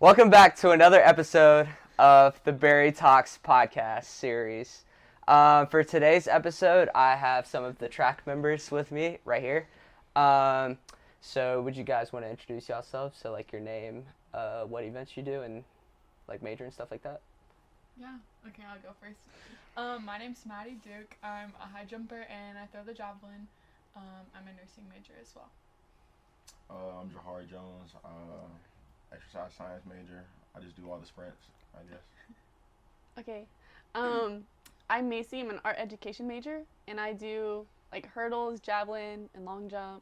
Welcome back to another episode of the Berrytalks podcast series. For today's episode, I have some of the track members with me right here. So would you guys want to introduce yourselves? So like your name, what events you do, and like major and stuff like that? Yeah, okay, I'll go first. My name's Maddie Duke. I'm a high jumper and I throw the javelin. I'm a nursing major as well. I'm Jahari Jones, exercise science major. I just do all the sprints, I guess. Okay. I'm Macy. I'm an art education major, and I do like hurdles, javelin, and long jump.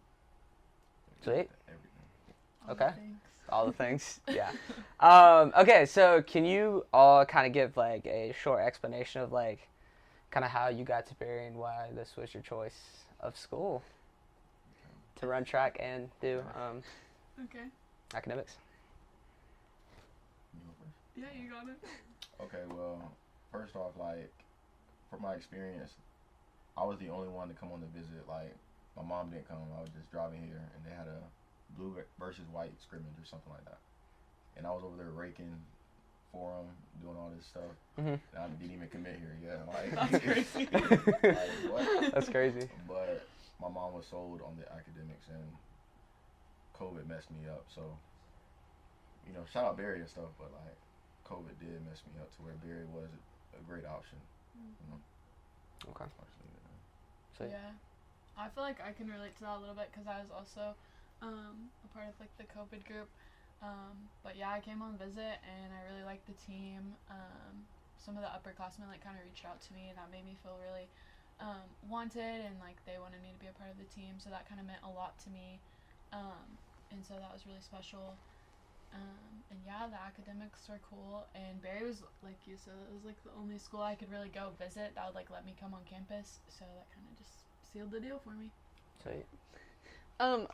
Sweet. Everything. Okay. Thanks. All the things. Yeah. Okay, so can you all kind of give like a short explanation of like kind of how you got to Berry and why this was your choice of school to run track and do Okay. academics? You go first? Yeah, you got it. Okay, well, first off, like, from my experience, I was the only one to come on the visit. Like, my mom didn't come. I was just driving here, and they had a blue versus white scrimmage or something like that. And I was over there raking for them, doing all this stuff. Mm-hmm. And I didn't even commit here yet. Like, That's crazy. like, what? That's crazy. But my mom was sold on the academics, and COVID messed me up. So, you know, shout out Barry and stuff, but like, COVID did mess me up to where Barry was a great option. You know, Okay. honestly, So Yeah. I feel like I can relate to that a little bit because I was also a part of like the COVID group. But yeah, I came on visit and I really liked the team. Some of the upperclassmen like kind of reached out to me and that made me feel really wanted and like they wanted me to be a part of the team. So that kind of meant a lot to me. And so that was really special. And yeah, the academics were cool. And Barry was, like you said, it was like the only school I could really go visit that would like let me come on campus. So that kind of just sealed the deal for me. sweet.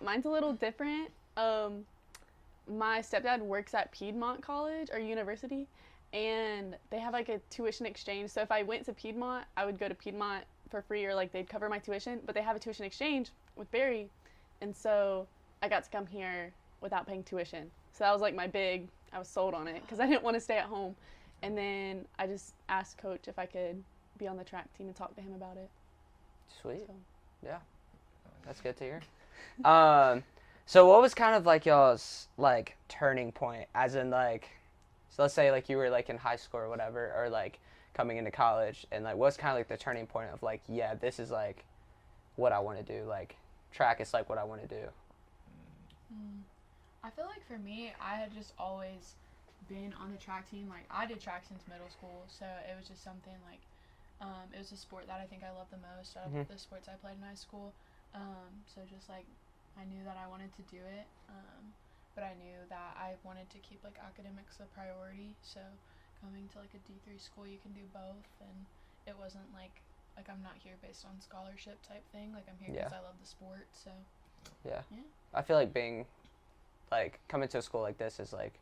Mine's a little different. My stepdad works at Piedmont College or University, and they have like a tuition exchange. So if I went to Piedmont, I would go to Piedmont for free, or like they'd cover my tuition. But they have a tuition exchange with Barry, and so I got to come here without paying tuition. So that was like I was sold on it because I didn't want to stay at home. And then I just asked Coach if I could be on the track team and talk to him about it. Sweet. So. Yeah. That's good to hear. So what was kind of like y'all's like turning point, as in like, so let's say like you were like in high school or whatever, or like coming into college, and like what's kind of like the turning point of like, yeah, this is like what I want to do, like track is like what I want to do. I feel like for me, I had just always been on the track team. Like I did track since middle school, so it was just something like it was a sport that I think I loved the most out of the sports I played in high school. So just like I knew that I wanted to do it, but I knew that I wanted to keep like academics a priority. So coming to like a D3 school, you can do both, and it wasn't like I'm not here based on scholarship type thing. Like I'm here because I love the sport. So Yeah. Yeah. I feel like being like coming to a school like this is like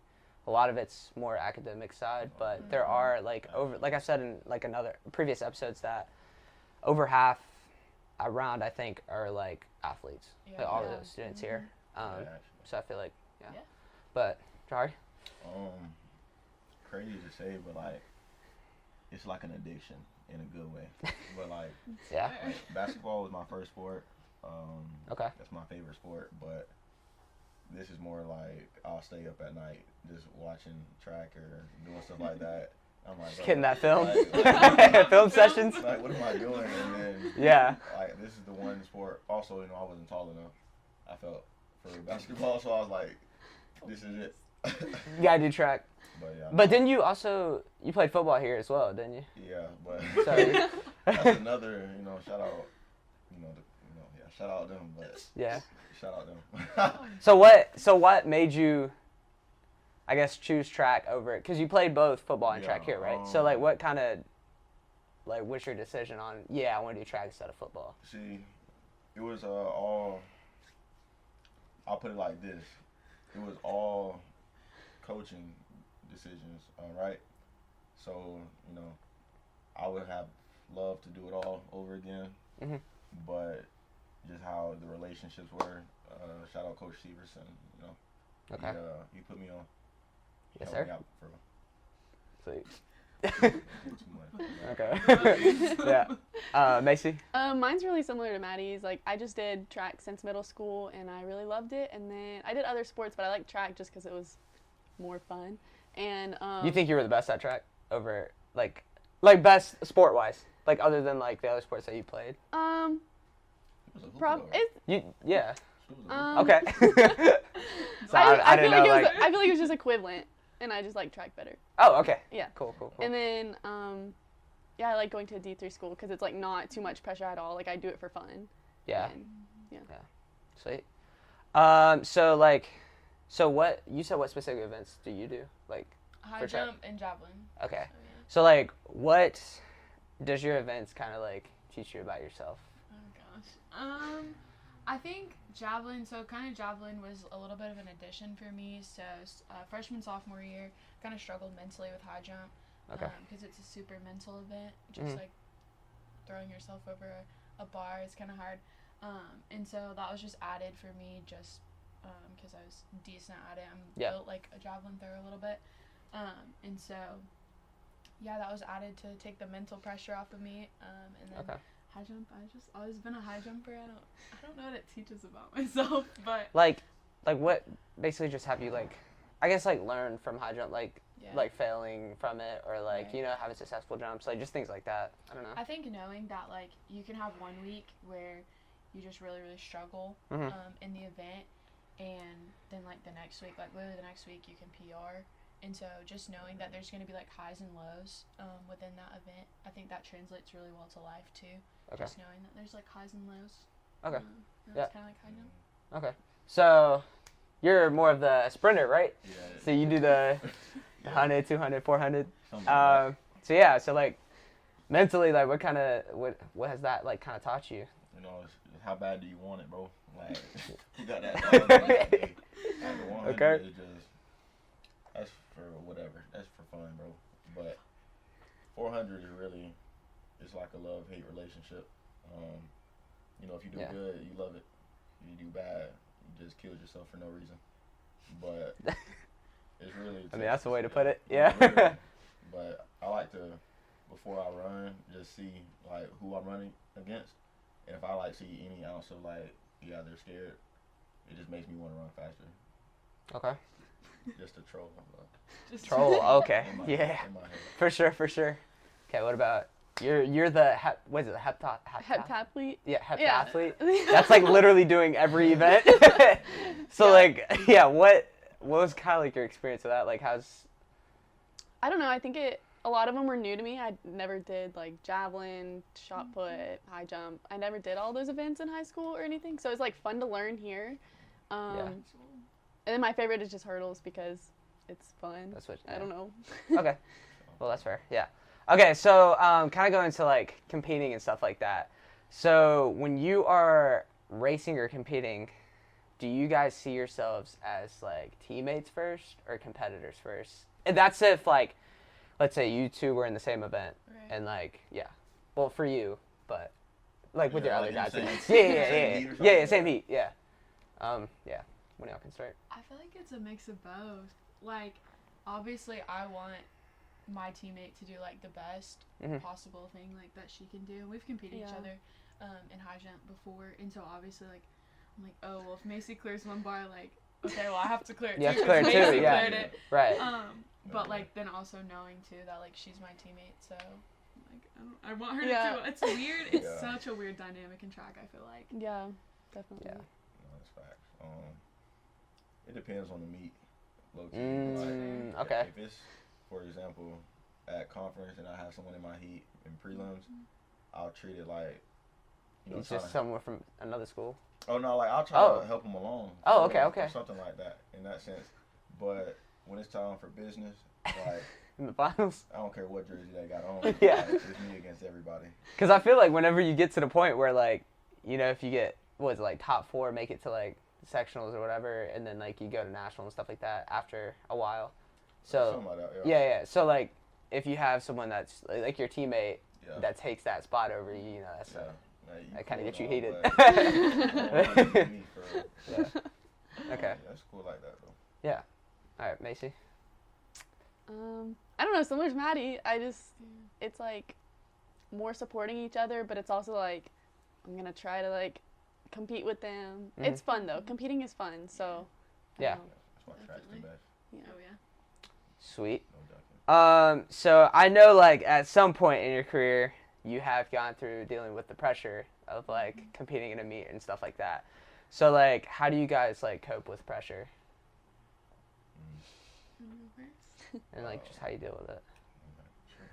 a lot of it's more academic side, but there are like like I said in like another previous episodes that over half around I think are like athletes. Yeah. Like, all of Yeah. those students here. yeah, actually. So I feel like yeah. Yeah. But Jari? Crazy to say, but like, it's like an addiction in a good way. But like, Yeah. like, basketball was my first sport. Okay. That's my favorite sport, but this is more like I'll stay up at night just watching track or doing stuff like that. I'm like, Just bro, getting that film. like, Film sessions. like, what am I doing? And then, Yeah. like, this is the one sport. Also, you know, I wasn't tall enough. I felt for basketball, so I was like, this is it. You gotta do track. But yeah. But didn't you also you played football here as well, didn't you? Yeah, but So that's another, you know, shout out, yeah, shout out them, but yeah. shout out them. So what made you, I guess, choose track over it? Because you played both football and track here, right? So like, what kind of, like, what's your decision on? Yeah, I want to do track instead of football. See, it was all. I'll put it like this: it was all coaching decisions, right? So you know, I would have loved to do it all over again, but just how the relationships were. Shout out Coach Severson, you know. Okay. He put me on. Yes, help sir. me out for Sweet. too much. Okay. Yeah. Macy? Mine's really similar to Maddie's. Like, I just did track since middle school, and I really loved it. And then I did other sports, but I liked track just because it was more fun. And You think you were the best at track over, like best sport-wise? Like, other than, like, the other sports that you played? She was a hooper, prob though. it's Yeah. She was a hooper. Okay. So I didn't know, like... I feel like it was just equivalent, and I just like track better. Oh, okay. Yeah. Cool. And then yeah, I like going to a D3 school because it's like not too much pressure at all. Like, I do it for fun. Yeah. And, yeah. Sweet. So what, you said what specific events do you do? Like, High For track. jump and javelin. okay. So, yeah. So, like, what does your events kind of, like, teach you about yourself? Oh gosh. I think javelin. So kind of javelin was a little bit of an addition for me. So freshman sophomore year, kind of struggled mentally with high jump. Okay. Because it's a super mental event. Just Mhm. like throwing yourself over a bar is kind of hard. And so that was just added for me just because I was decent at it. I'm Yeah. built like a javelin thrower a little bit. And so yeah, that was added to take the mental pressure off of me. And then Okay. high jump, I just always been a high jumper. I don't know what it teaches about myself, but Like what basically just have you, like, I guess, like, learn from high jump, like, yeah. like failing from it, or like, Right. you know, having successful jumps, like, just things like that. I don't know. I think knowing that like you can have 1 week where you just really struggle Mhm. in the event, and then like the next week, like literally the next week, you can PR. And so just knowing that there's going to be like highs and lows within that event, I think that translates really well to life too. Okay. Just knowing that there's like highs and lows. Okay. That's Yeah. kind of like high jump. Okay. So you're more of the sprinter, right? Yeah. So you do the Yeah. 100, 200, 400. Something like So yeah, so like mentally, like what has that like kind of taught you? You know, it's how bad do you want it, bro? Like, you got that dog that day. At the 100, Okay. it's just, that's for whatever. That's for fun, bro. But 400 is really, it's like a love-hate relationship. You know, if you do Yeah. good, you love it. If you do bad, you just killed yourself for no reason. But it's really... I mean, that's the way to put it. Yeah, Yeah. literally. But I like to, before I run, just see, like, who I'm running against. And if I, like, see any ounce of, like, yeah, they're scared, it just makes me want to run faster. Okay. Just to troll. Just Troll. Okay. In my Yeah. head, in my head. For sure. Okay. What about you're the what is it? Heptathlete. Yeah, Yeah. heptathlete. That's like literally doing every event. So Yeah. like, yeah, what was kind of like your experience with that? Like, how's... I don't know. I think a lot of them were new to me. I never did like javelin, shot put, high jump. I never did all those events in high school or anything. So it's like fun to learn here. Yeah. And then my favorite is just hurdles because it's fun. That's what... I don't know. Okay. Well, that's fair. Yeah. Okay, so kind of going into like competing and stuff like that. So when you are racing or competing, do you guys see yourselves as like teammates first or competitors first? And that's if like, let's say you two were in the same event Right. and like, yeah, well for you, but like with Yeah, your like other guys. in the against- same- Yeah, same heat or yeah, something? same heat, yeah. Yeah. When y'all can start. I feel like it's a mix of both. Like, obviously, I want my teammate to do like the best Mhm. possible thing like that she can do. We've competed each Yeah. other in high jump before, and so obviously like I'm like, oh well, if Macy clears one bar, like okay, well I have to clear it You have too. to clear it 'cause too, Macy yeah. cleared it. Right. But like then also knowing too that like she's my teammate, so like I want her Yeah. to do it. It's weird. It's Yeah. such a weird dynamic in track. I feel like. Yeah, definitely. Yeah. No, that's facts. It depends on the meet, low key. Okay. If it's, for example, at conference and I have someone in my heat in prelims, I'll treat it like, you know, He's trying just to, someone from another school. oh no, like I'll try Oh. to help them along. Oh, or- okay, or okay. something like that in that sense. But when it's time for business, like In the finals. I don't care what jersey they got on. Yeah. Like, it's me against everybody. Because I feel like whenever you get to the point where, like, you know, if you get, what is it, like, top 4, make it to, like, sectionals or whatever, and then, like, you go to national and stuff like that after a while. So, Something like that. yeah. So, like, if you have someone that's, like, your teammate Yeah. that takes that spot over you, you know, that's, Yeah. Like, you that kinda cool gets you and all, heated. but I don't want it to be me for real. yeah. Okay. Yeah, that's cool like that though. Yeah. All right, Macy. I don't know, similar to Maddie. It's like more supporting each other, but it's also like I'm gonna try to like compete with them. Mhm. It's fun though. Competing is fun. So I Yeah. don't know. That's why track's the Definitely. best. Yeah. Oh yeah. Sweet. No joking. So I know like at some point in your career you have gone through dealing with the pressure of like competing in a meet and stuff like that. So like how do you guys like cope with pressure and like just how you deal with it?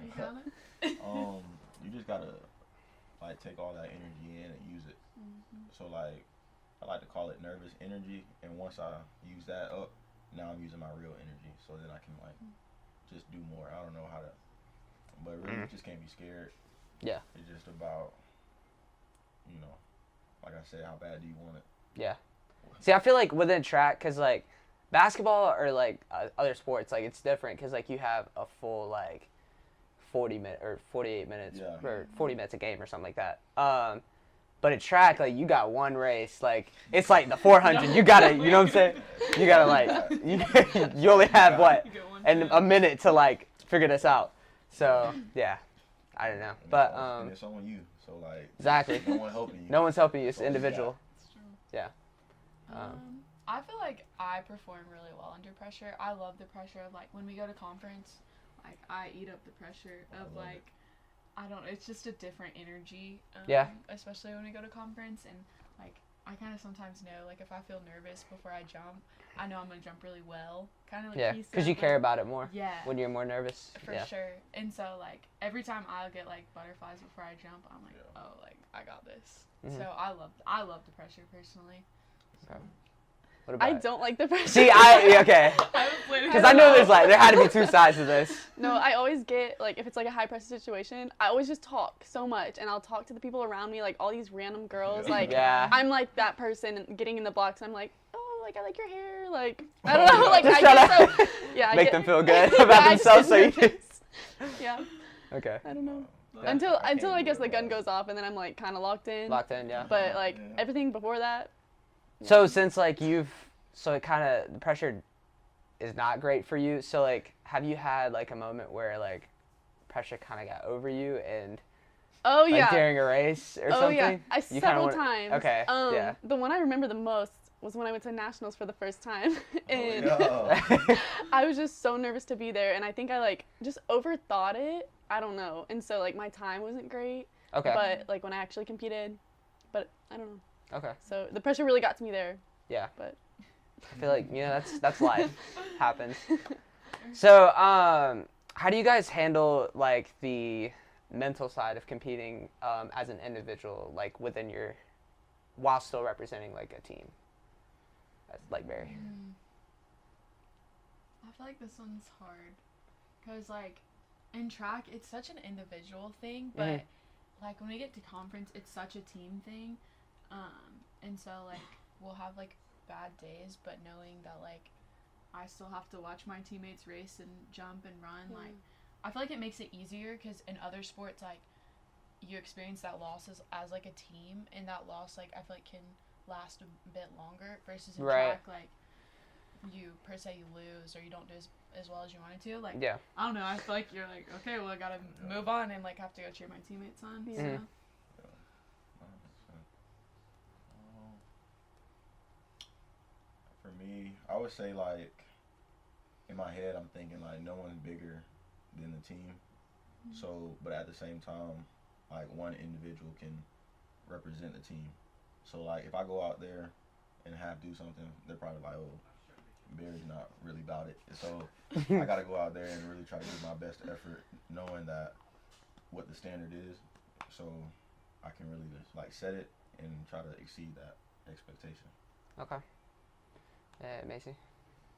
You got it. You just gotta like take all that energy in and use it. So like I like to call it nervous energy, and once I use that up, now I'm using my real energy. So then I can like just do more. I don't know how to, but really you just can't be scared. Yeah. It's just about, like I said, how bad do you want it? Yeah. See, I feel like within track, cause like basketball or like other sports, like it's different, cause like you have a full like 40-minute or 48 minutes Yeah. or 40 minutes a game or something like that. But at track, like you got one race, like it's like the 400. You gotta, you know what I'm saying? You gotta like, you only have what, You get one and chance. a minute to like figure this out. So yeah, I don't know, And but it's on you. So like exactly. no one helping you. No one's helping you. It's So you got- individual. It's true. Yeah. I feel like I perform really well under pressure. I love the pressure of like when we go to conference, like I eat up the pressure of love like I don't. It's just a different energy. Yeah. Especially when we go to conference and like I kind of sometimes know like if I feel nervous before I jump, I know I'm gonna jump really well. Kind of like Yeah, he because said, you care like- about it more Yeah. when you're more nervous. For Yeah. sure. And so like every time I'll get like butterflies before I jump, I'm like, Yeah. oh, like I got this. Mhm. So I love the pressure personally. Okay. What about I it? don't like the pressure. See, okay. I haven't played Because I know there had to be two sides to this. No, I always get like if it's like a high pressure situation, I always just talk so much, and I'll talk to the people around me, like all these random girls. Yeah. Like Yeah. I'm like that person getting in the blocks. I'm like, oh, like I like your hair. Like I don't know. Like Just I try get to so yeah. I make get, them feel good Yeah, about I just themselves. So get you. nervous. Yeah. Okay. I don't know. Yeah. Until I can't I do guess it, the gun bro. goes off, and then I'm like kind of locked in. Locked in, yeah. But like Yeah. everything before that. So since like so it kind of the pressure is not great for you. So like, have you had like a moment where like pressure kind of got over you and Oh like yeah. during a race or Oh something? yeah, You kinda several wanna- times. Okay, yeah. The one I remember the most was when I went to nationals for the first time, and Oh, yeah. I was just so nervous to be there, and I think I like just overthought it. I don't know, and so like my time wasn't great, Okay. but like when I actually competed, but I don't know. Okay. So the pressure really got to me there. Yeah. But I feel like that's life. Happens. So how do you guys handle like the mental side of competing as an individual, like within your, while still representing like a team? That's like Barry. I feel like this one's hard because like in track it's such an individual thing, but like when we get to conference it's such a team thing, and so like we'll have like bad days, but knowing that like I still have to watch my teammates race and jump and run, like I feel like it makes it easier because in other sports like you experience that loss as like a team, and that loss like I feel like can last a bit longer versus in Right. track like you per se you lose or you don't do as well as you wanted to, like Yeah. I don't know, I feel like you're like okay, well I gotta move on and like have to go cheer my teammates on. Yeah. So. Mhm. For me, I would say like in my head I'm thinking like no one's bigger than the team. So, but at the same time, like one individual can represent the team. So like if I go out there and have to do something, they're probably like, oh, Barry's not really about it. So I gotta go out there and really try to give my best effort, knowing that what the standard is, so I can really just like set it and try to exceed that expectation. Okay. Yeah, Macy.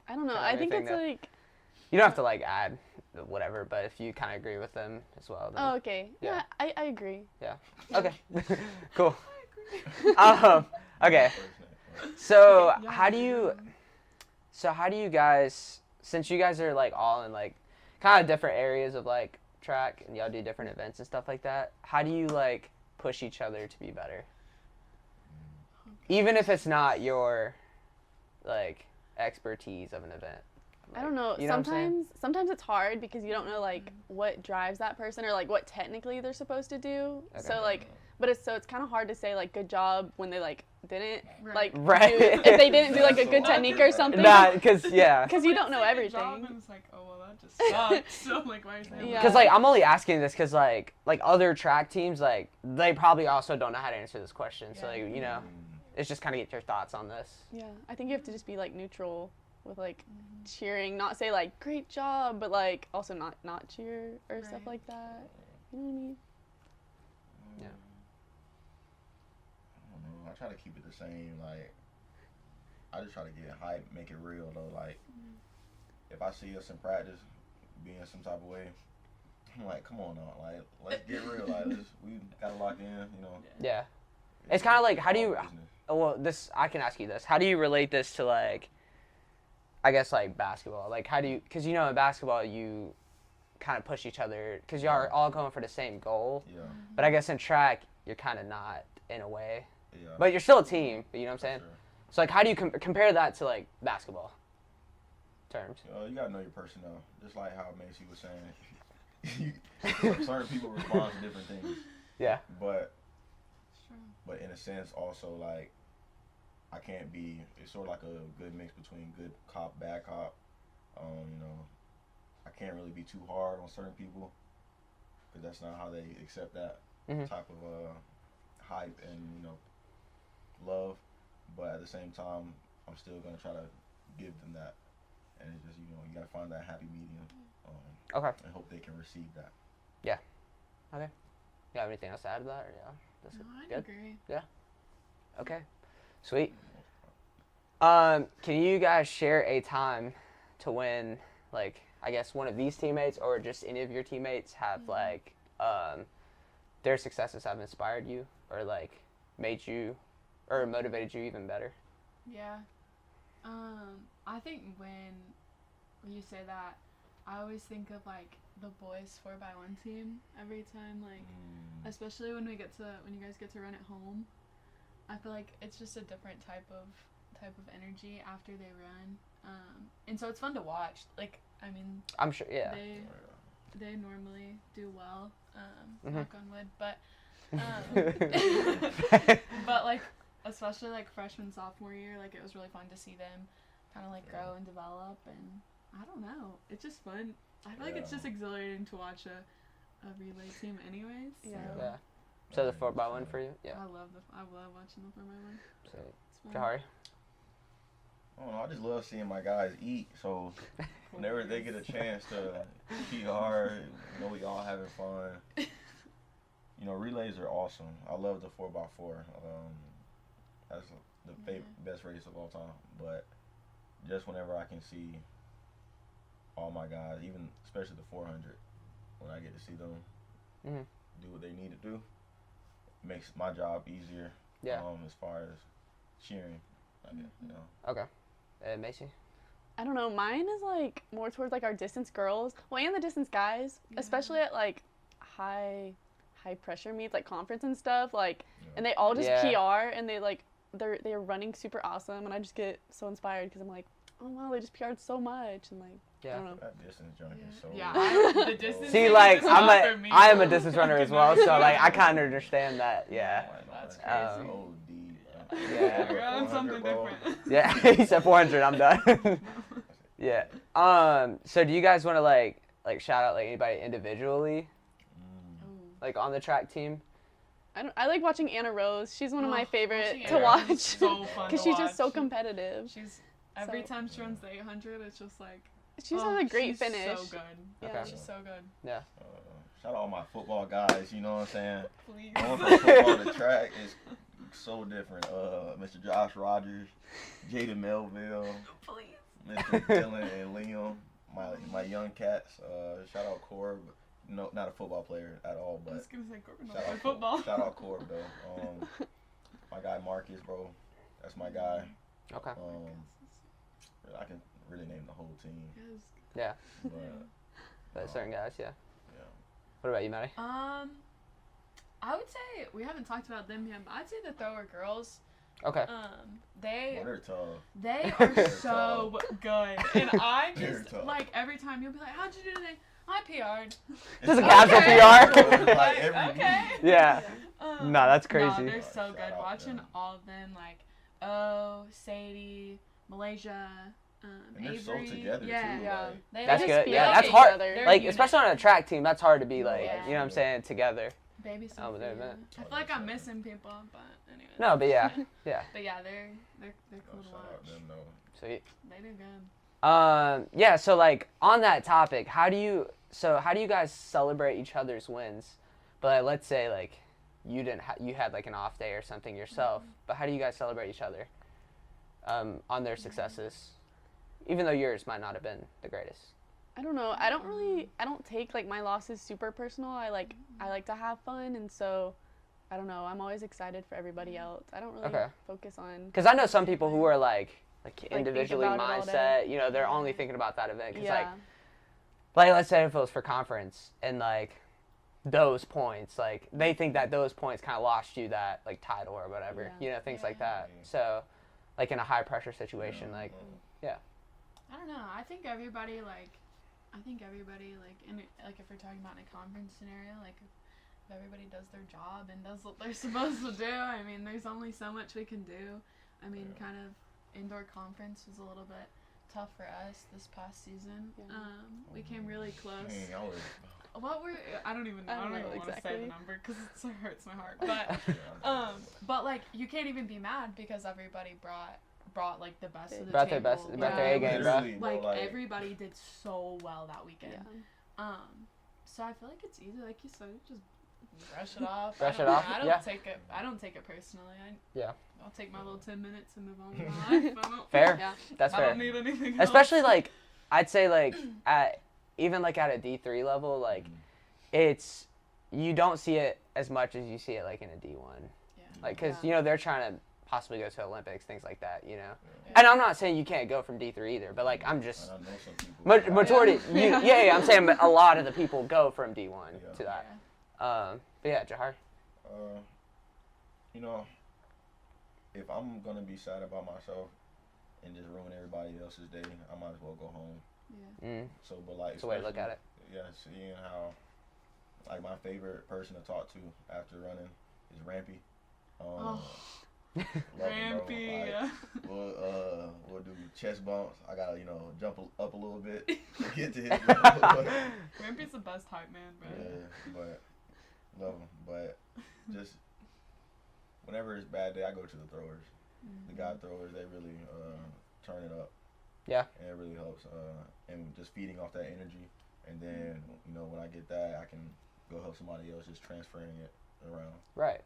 I don't know. Kinda I think anything it's that- like You don't have to like add whatever, but if you kind of agree with them as well, then oh okay. Yeah. Yeah, I agree. okay, cool. Okay. So Yeah, how do you guys, since you guys are like all in like kind of different areas of like track and y'all do different events and stuff like that, how do you like push each other to be better? Even if it's not your like expertise of an event, I don't know. You know what I'm saying? Sometimes it's hard because you don't know like what drives that person or like what technically they're supposed to do. Okay. So like, but it's kind of hard to say like good job when they like didn't like Right. do, if they didn't do like a So good awkward, technique right? or something. Nah, because yeah. Because you don't know Job, everything. and it's like, oh well, that just sucks. So I'm like, why are you saying Yeah. that? Because like I'm only asking this because like other track teams like they probably also don't know how to answer this question. So like you know, it's just kind of get your thoughts on this. Yeah, I think you have to just be like neutral with like cheering, not say like great job, but like also not cheer or stuff Right. like that. You know what I mean? Yeah. I don't know. I try to keep it the same. Like, I just try to get hype, make it real though. Like, if I see us in practice being some type of way, I'm like, come on now, like let's get real. Like, we gotta lock in. You know. Yeah. It's kind of like how do you? all business. Well, this I can ask you this. How do you relate this to like? I guess like basketball. Like how do you? Because you know in basketball you kind of push each other because you are all going for the same goal. Yeah. But I guess in track you're kind of not in a way. Yeah. But you're still a team. You know what I'm saying? Sure. So like how do you compare that to like basketball terms? You gotta know your personnel. Just like how Macy was saying, certain people respond to different things. Yeah. But Sure. but in a sense also like I can't be. It's sort of like a good mix between good cop, bad cop. You know, I can't really be too hard on certain people because that's not how they accept that Mhm. type of hype and love. But at the same time, I'm still gonna try to give them that, and it's just you gotta find that happy medium. Okay. And hope they can receive that. You have anything else to add to that? Or yeah. That's No, I good. agree. Okay. Sweet. Can you guys share a time to when, like, I guess one of these teammates or just any of your teammates have, like, their successes have inspired you or, like, made you or motivated you even better? Yeah. I think when you say that, I always think of like the boys 4x1 team every time, like especially when you guys get to run at home. I feel like it's just a different type of energy after they run. And so it's fun to watch. Like, I mean, I'm sure, yeah. they normally do well, Mhm. knock on wood, but but like especially like freshman sophomore year, like it was really fun to see them kind of like grow and develop, and I don't know, it's just fun. I feel like it's just exhilarating to watch a relay team anyways. Yeah. Yeah. So the 4x1 for you? Yeah. I love watching the 4x1. So, It's fun. Jahari? I don't know. I just love seeing my guys eat. So whenever they get a chance to PR, we all having fun. Relays are awesome. I love the 4x4. That's the best race of all time. But just whenever I can see all my guys, even especially the 400, when I get to see them do what they need to do, it makes my job easier. Yeah. As far as cheering, Okay. Macy? I don't know. Mine is like more towards like our distance girls, well, and the distance guys, especially at like high pressure meets, like conference and stuff. Like, and they all just PR, and they're running super awesome, and I just get so inspired because I'm like, oh wow, they just PR'd so much, and like, I don't know. That distance junk is so. The distance. See, thing like, is just not for me. I am a distance runner as well, so like I kind of understand that. Yeah. That's crazy. Yeah. You're on something different. Yeah. He said 400. I'm done. Yeah. So do you guys want to like shout out like anybody individually, like on the track team? I like watching Anna Rose. She's one of my favorite watching to Anna watch. is so fun Because to she's just so watch. competitive. She's every So- time she runs the 800, it's just like She has a great she's finish. So good. Yeah. Okay. She's so good. Shout out all my football guys. You know what I'm saying? Please. Going from football to track is so different. Mr. Josh Rogers, Jaden Melville, Please. Mr. Dylan and Liam, my young cats. Shout out Corb. No, not a football player at all, I but was gonna say Corbin shout out football. Shout out Corb though. My guy Marcus, bro. That's my guy. Okay. I can really name the whole team, Yeah. but Certain guys, yeah. yeah. What about you, Maddie? I would say we haven't talked about them yet, but I'd say the thrower girls. Okay. They Well, they're tough. they are so good, and I They're just tough. like every time you'll be like, "How'd you do today?" I PR'd. Just a It's casual like- PR. like every Okay. week. Yeah. Um, No, that's No, crazy. they're so Shout good. out Watching them. all of them, like Sadie, Malaysia, And they're so Avery. together, yeah. too, Yeah. like- They That's just good. feel Yeah, like that's it hard. together. They're Like, a especially on unit. a track team, that's hard to be like, Yeah. you know what I'm saying, together. Baby Oh, but they're Sophia. event. I feel like I'm missing people, but anyways. No, but yeah, yeah. But yeah, they're cool to Shout out watch. them, though. Sweet. They do good. Yeah. So like on that topic, how do you guys celebrate each other's wins? But like, let's say like you didn't you had like an off day or something yourself. But how do you guys celebrate each other on their successes, even though yours might not have been the greatest? I don't know. I don't take like my losses super personal. I like to have fun, and so I don't know. I'm always excited for everybody else. I don't really Okay. focus on. Because I know some people who are like think individually about it all day. mindset. You know, they're only thinking about that event. Because Yeah. like let's say if it was for conference and like those points, like they think that those points kind of lost you that like title or whatever. Yeah. You know, things like Yeah. that. So like in a high pressure situation, like I don't know. I think everybody like, in like if we're talking about in a conference scenario, like if everybody does their job and does what they're supposed to do, I mean, there's only so much we can do. I mean, Yeah. kind of indoor conference was a little bit tough for us this past season. Yeah. We came really close. Dang, I was, What were I don't even I don't know want to say exactly. the number because it hurts my heart. But yeah, but like you can't even be mad because everybody brought like the best of the brought their table. best, brought their A game, bro. Literally, bro, Like everybody did so well that weekend. Yeah. So I feel like it's easy, like you said, just brush it off. Brush I it don't- off, I don't yeah. take it. I don't take it personally. Yeah. I'll take my little 10 minutes and move on with my life. I don't, Fair. Yeah. That's I fair. don't need anything else. Especially like I'd say like at even like at a D3 level, like it's you don't see it as much as you see it like in a D1. Yeah. Like because Yeah. you know they're trying to possibly go to Olympics, things like that. You know. Yeah. And I'm not saying you can't go from D3 either, but like I'm just And I know some people. majority. Yeah. Yeah, I'm saying a lot of the people go from D1 Yeah. to that. Yeah. But yeah, Jahar. You know, if I'm gonna be sad about myself and just ruin everybody else's day, I might as well go home. Yeah. Mm, So, but like, it's a way to look at it. Yeah, seeing how, like, my favorite person to talk to after running is Rampy. Oh. Love him, bro. Rampy. Like, Yeah. we'll do chest bumps. I gotta, jump up a little bit to get to his level. Rampy's the best hype man, bro. Yeah, but love him. But just whenever it's bad day, I go to the throwers. The guy throwers, they really turn it up. Yeah. And it really helps. And just feeding off that energy. And then, when I get that, I can go help somebody else just transferring it around. Right.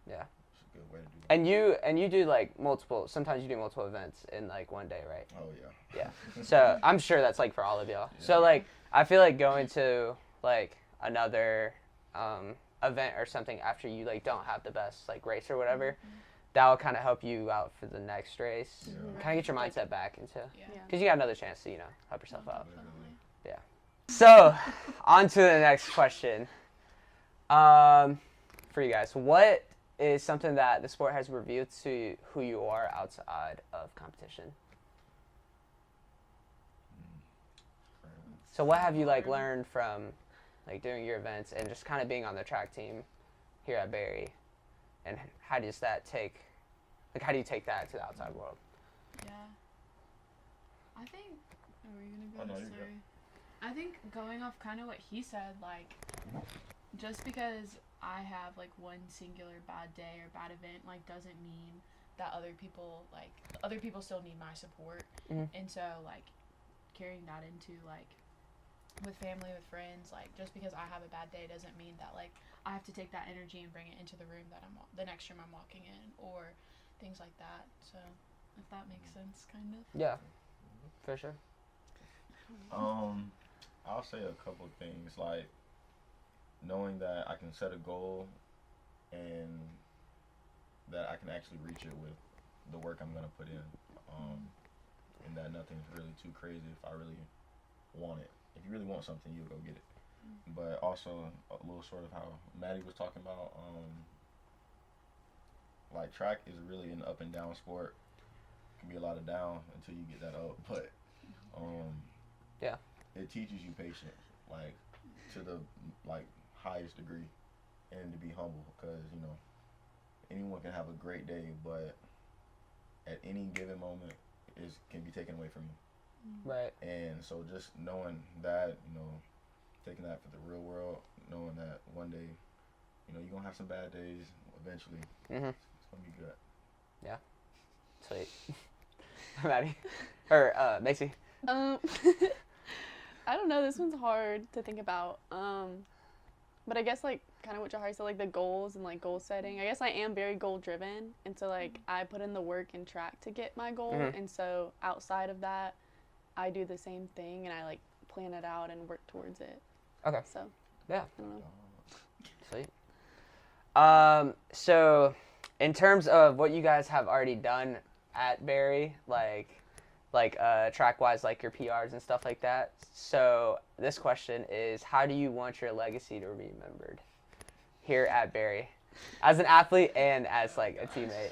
It's a good way to do it. And you do like sometimes you do multiple events in like one day, right? Oh, yeah. Yeah. So I'm sure that's like for all of y'all. So like I feel like going to like another event or something after you like don't have the best like race or whatever, that will kind of help you out for the next race. Yeah. Kind of get your mindset back into Yeah. Yeah. because you got another chance to help yourself out. Definitely. So on to the next question. For you guys, what is something that the sport has revealed to who you are outside of competition? So what have you like learned from like doing your events and just kind of being on the track team here at Berry, and how do you take that to the outside world? Yeah. I think. Oh, were you Oh, gonna no, go? you go. Sorry. I think going off kind of what he said, like, just because I have like one singular bad day or bad event, like, doesn't mean that other people still need my support. Mhm. And so like carrying that into like with family, with friends, like just because I have a bad day doesn't mean that like I have to take that energy and bring it into the room that the next room I'm walking in or things like that. So if that makes sense, kind of. Yeah, for sure. I'll say a couple of things, like knowing that I can set a goal and that I can actually reach it with the work I'm gonna put in, and that nothing's really too crazy if I really want it. If you really want something, you'll go get it. But also a little sort of how Maddie was talking about, like track is really an up and down sport. It can be a lot of down until you get that up, but Yeah. it teaches you patience, like to the like highest degree, and to be humble because anyone can have a great day, but at any given moment is can be taken away from you. Right. And so just knowing that, taking that for the real world, knowing that one day, you're gonna have some bad days. Eventually, Mhm. it's gonna be good. Sweet. Maddie, or Macy. I don't know. This one's hard to think about. But I guess like kind of what Jahari said, like the goals and like goal setting. I guess I am very goal driven, and so like I put in the work and track to get my goal, and so outside of that, I do the same thing and I like plan it out and work towards it. Okay. So. Yeah. I don't know. Sweet. So in terms of what you guys have already done at Berry, like track wise, like your PRs and stuff like that. So this question is, how do you want your legacy to be remembered here at Berry, as an athlete and as like a teammate?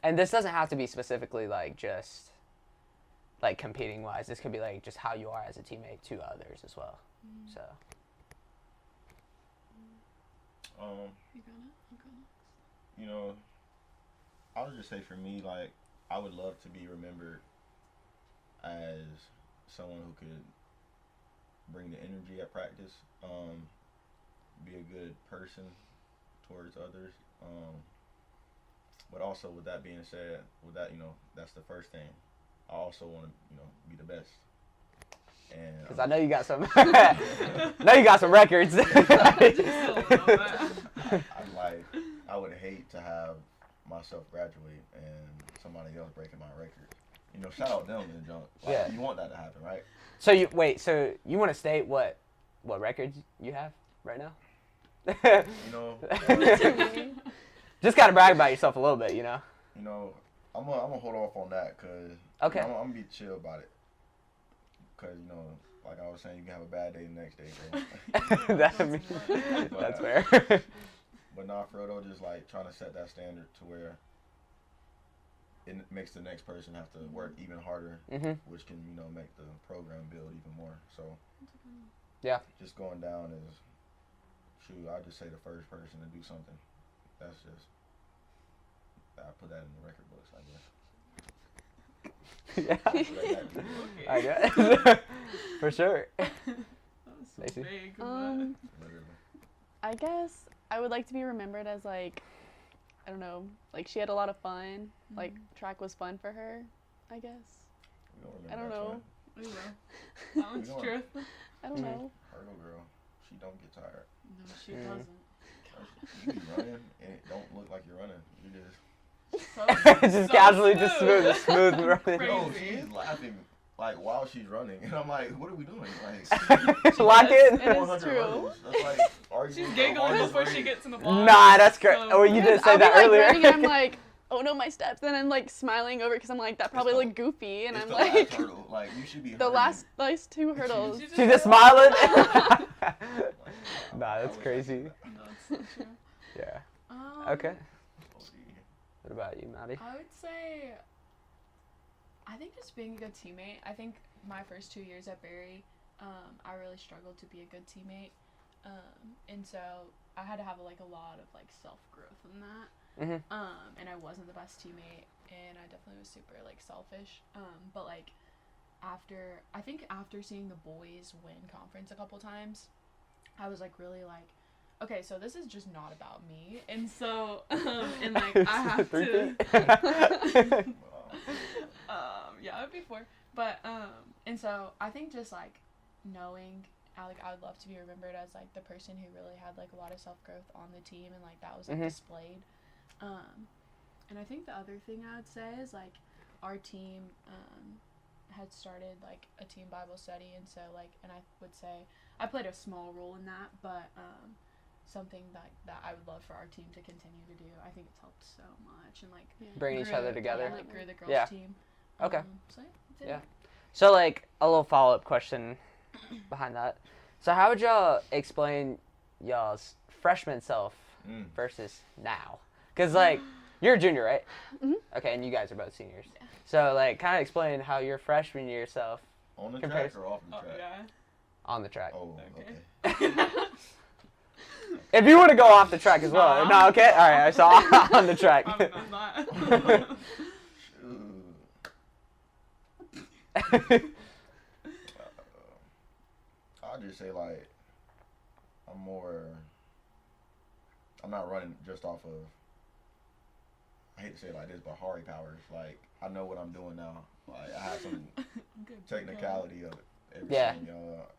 And this doesn't have to be specifically like just like competing wise. This could be like just how you are as a teammate to others as well. So. I would just say for me, like, I would love to be remembered as someone who could bring the energy at practice, be a good person towards others. But also, with that being said, that's the first thing. I also want to, be the best. And because I know you got some, know you got some records. I would hate to have myself graduate and somebody else breaking my record. Shout out them and junk. Like, Yeah. You want that to happen, right? So you want to state what records you have right now? Just gotta brag about yourself a little bit, I'm gonna hold off on that because Okay. I'm gonna be chill about it. Because like I was saying, you can have a bad day the next day, bro. That's fair. But nah, for real though, just like trying to set that standard to where it makes the next person have to work even harder, which can make the program build even more. So Yeah. just going down is I'd just say the first person to do something. That's just I put that in the record books, I guess. Yeah. I guess. For sure. That was so Macy? vague. Literally. I guess I would like to be remembered as like, I don't know, like she had a lot of fun. Like track was fun for her, I guess. I don't know. We will. That one's We true. I don't know. Hurdle girl, she don't get tired. No, she doesn't. You be running and it don't look like you're running. You just Just casually, just smooth running. no, Crazy. she's laughing like while she's running, and I'm like, what are we doing? Like Lock it. It is 400 true. hurdles. That's like arguing She's for the giggling hardest before race. she gets in the ball. Nah, that's great. So- Oh, you didn't say I'll that be like earlier. running and I'm like, oh no, my steps. Then I'm like smiling over because I'm like, that probably the- looked goofy. And It's I'm the like, last hurdle. Like you should be the last two hurdles. She's She's just smiling. Nah, that's crazy. No, it's not true. Yeah. Um, Okay. What about you, Maddie? I would say, I think just being a good teammate. I think my first 2 years at Berry, I really struggled to be a good teammate, and so I had to have a lot of self growth in that. And I wasn't the best teammate, and I definitely was super selfish. But after seeing the boys win conference a couple times, I was really okay, so this is just not about me, and so and I have to yeah, it would be 4, but and so I think just knowing I would love to be remembered as the person who really had a lot of self-growth on the team, and that was displayed. And I think the other thing I would say is our team had started a team Bible study, and so and I would say I played a small role in that, but something that I would love for our team to continue to do. I think it's helped so much, and Bring each other together. Yeah, grew the girls Yeah. team. Okay. So yeah, Yeah. So a little follow-up question behind that. So how would y'all explain y'all's freshman self Mm. versus now? Because, like, you're a junior, right? Mhm. Okay, and you guys are both seniors. Yeah. So, like, kind of explain how your freshman year self On the Compares- track or off the Oh, track? yeah. on the track. Oh, Okay. okay. If you want to go off the track as well. Nah. No, okay? All right, so on the track. I'm not. Shoot. I'll just say like I'm not running just off of, I hate to say it like this, but Hari powers. Like I know what I'm doing now. Like I have some Good. technicality of everything. Yeah.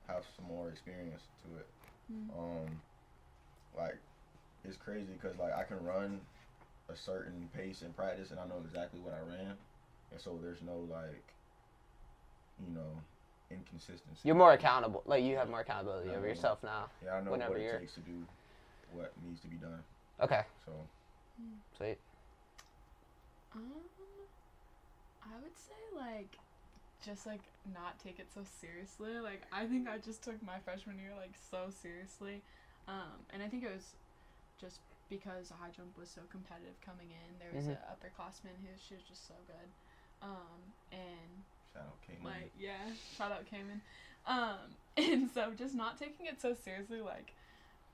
Have some more experience to it. Mm. Like it's crazy because like I can run a certain pace in practice and I know exactly what I ran, and so there's no like, inconsistency. You're more accountable. Like, you have more accountability over yourself now. Yeah, I know whenever what it you're- takes to do what needs to be done. Okay, So sweet. I would say like just like not take it so seriously. Like I think I just took my freshman year like so seriously, and I think it was just because high jump was so competitive coming in. There was Mhm. an upperclassman she was just so good, and shout out Kate. like shout out Cayman, and so just not taking it so seriously, like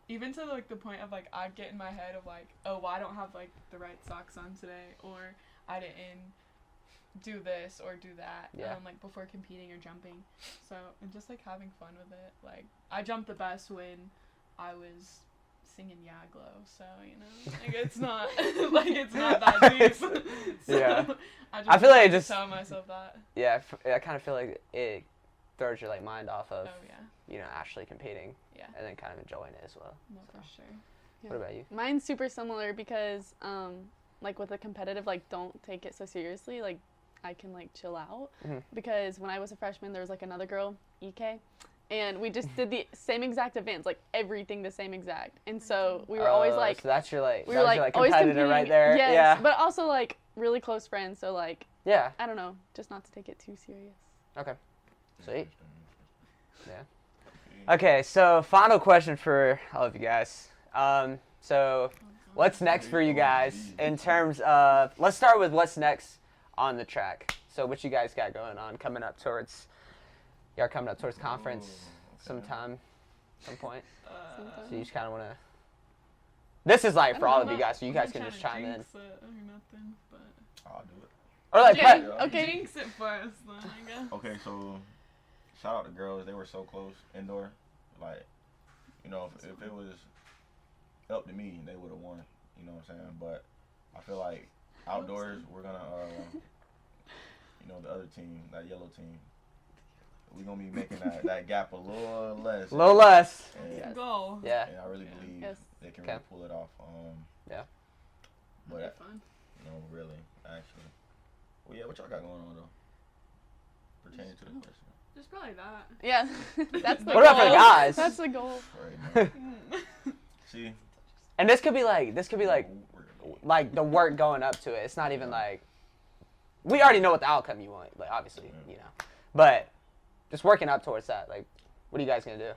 even to like the point of like I'd get in my head of like, oh, well, I don't have like the right socks on today, or I didn't do this or do that, Yeah. like before competing or jumping. So and just like having fun with it. Like I jumped the best when I was singing Yeah Glow, so like it's not like it's not that deep. So, Yeah. I feel like it have to just- tell myself that. Yeah, I kind of feel like it throws your like mind off of, Oh yeah, actually competing yeah, and then kind of enjoying it as well. no for sure. What about you? Mine's super similar because, like with the competitive, like don't take it so seriously. Like I can like chill out Mhm. because when I was a freshman, there was like another girl, EK, and we just did the same exact events, like everything the same exact. And so we were always like, so that's your like, we that were was like your, like always competitor competing. right there. Yes, Yeah. but also like really close friends. So like Yeah. I don't know, just not to take it too serious. Sweet. Okay, so final question for all of you guys. So what's next for you guys in terms of, let's start with what's next on the track. So what you guys got going on coming up towards conference sometime, some point. So you just kind of want to, this is like for all of you guys, so you guys can just chime in. Or nothing, but I'll do it. Or like, Jay, Yeah. Okay. jinx it first, then I guess. Okay, so shout out to girls. They were so close indoor. Like, if it was up to me, they would have won. You know what I'm saying? But I feel like outdoors, we're gonna, the other team, that yellow team, we're gonna be making that gap a little less. a little less. And, Yes. Go. Yeah. and I really believe Yes. they can Okay. really pull it off. Yeah. That'd But be fun. really, actually. Well, yeah, what y'all got going on though? Pertaining to the question. Just probably that. Yeah, that's the What about for the goal. guys? That's the goal. Right. See. And this could be like we're gonna- like the work going up to it. It's not even like, we already know what the outcome you want, like obviously, but just working up towards that. Like, what are you guys gonna do?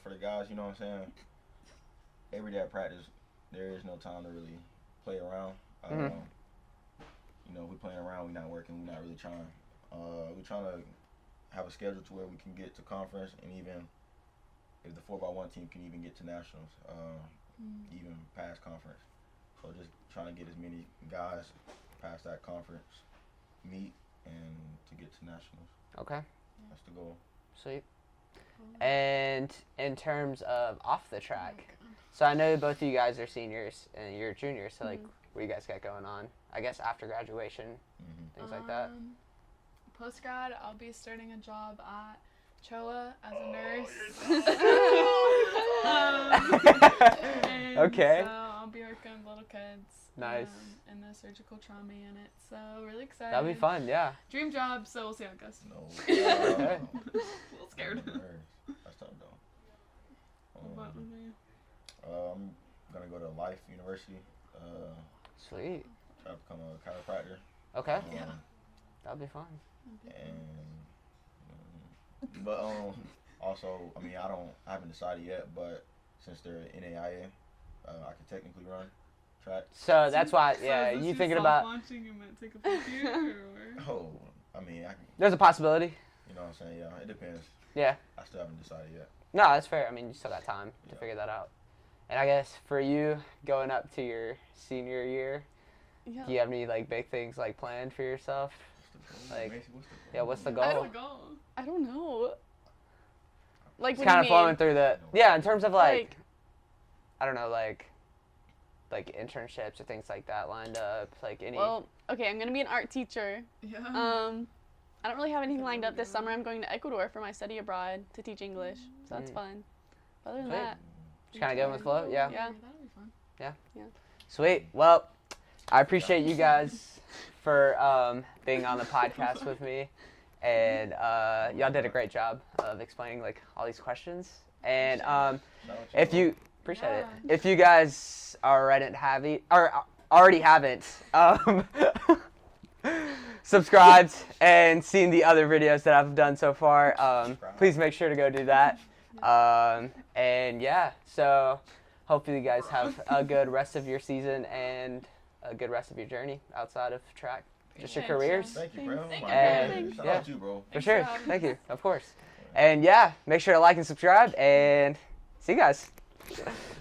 For the guys, you know what I'm saying? Every day at practice, there is no time to really play around. Mhm. We playing around, we're not working, we're not really trying. We're trying to have a schedule to where we can get to conference, and even if the 4x1 team can even get to nationals, even past conference. So just trying to get as many guys past that conference meet and to get to nationals. Okay, That's the goal. sweet. And in terms of off the track, so I know both of you guys are seniors and you're juniors, so like, what do you guys got going on? I guess after graduation, Mm-hmm. things like that. Post grad, I'll be starting a job at CHOA as a nurse. And Okay. So I'll be working with little kids. Nice. In the surgical trauma unit. So really excited. That'd be fun, yeah. Dream job. So we'll see how it goes. No. Okay. A little scared. That's tough though. What about you? I'm gonna go to Life University. Sweet. Try to become a chiropractor. Okay, Yeah. that'd be fun. But also, I haven't decided yet. But since they're NAIA, I can technically run track. So that's why, So yeah, is this you you thinking about, launching you meant take a picture or? Oh, I mean, I can. there's a possibility. You know what I'm saying? Yeah, it depends. Yeah. I still haven't decided yet. No, that's fair. I mean, you still got time to Yeah. figure that out. And I guess for you, going up to your senior year, Yeah. do you have any like big things like planned for yourself? What's the goal? Like, Macy, what's the goal? yeah, what's the I goal? don't- Go. I don't know. Like, It's what do kind you of flowing mean? through the, yeah, in terms of like, Like, I don't know, like internships or things like that lined up, like any. well, okay, I'm gonna be an art teacher. Yeah. I don't really have anything lined up this summer. I'm going to Ecuador for my study abroad to teach English, so that's Mm. fun. But other than Sweet. that, Just kind of going with the flow, yeah. Yeah. That'll be fun. Sweet. Well, I appreciate you guys for being on the podcast with me, and y'all did a great job of explaining like all these questions. And Shout out to if you. you appreciate it, Yeah. if you guys already haven't subscribed and seen the other videos that I've done so far, please make sure to go do that. And yeah, so hopefully you guys have a good rest of your season and a good rest of your journey outside of track, just your Thanks, careers. Thank you, bro. Thank My you. man. Thanks. Shout Yeah. out to you, bro. For Thanks sure. for having Thank me. you, of course. And yeah, make sure to like and subscribe, and see you guys.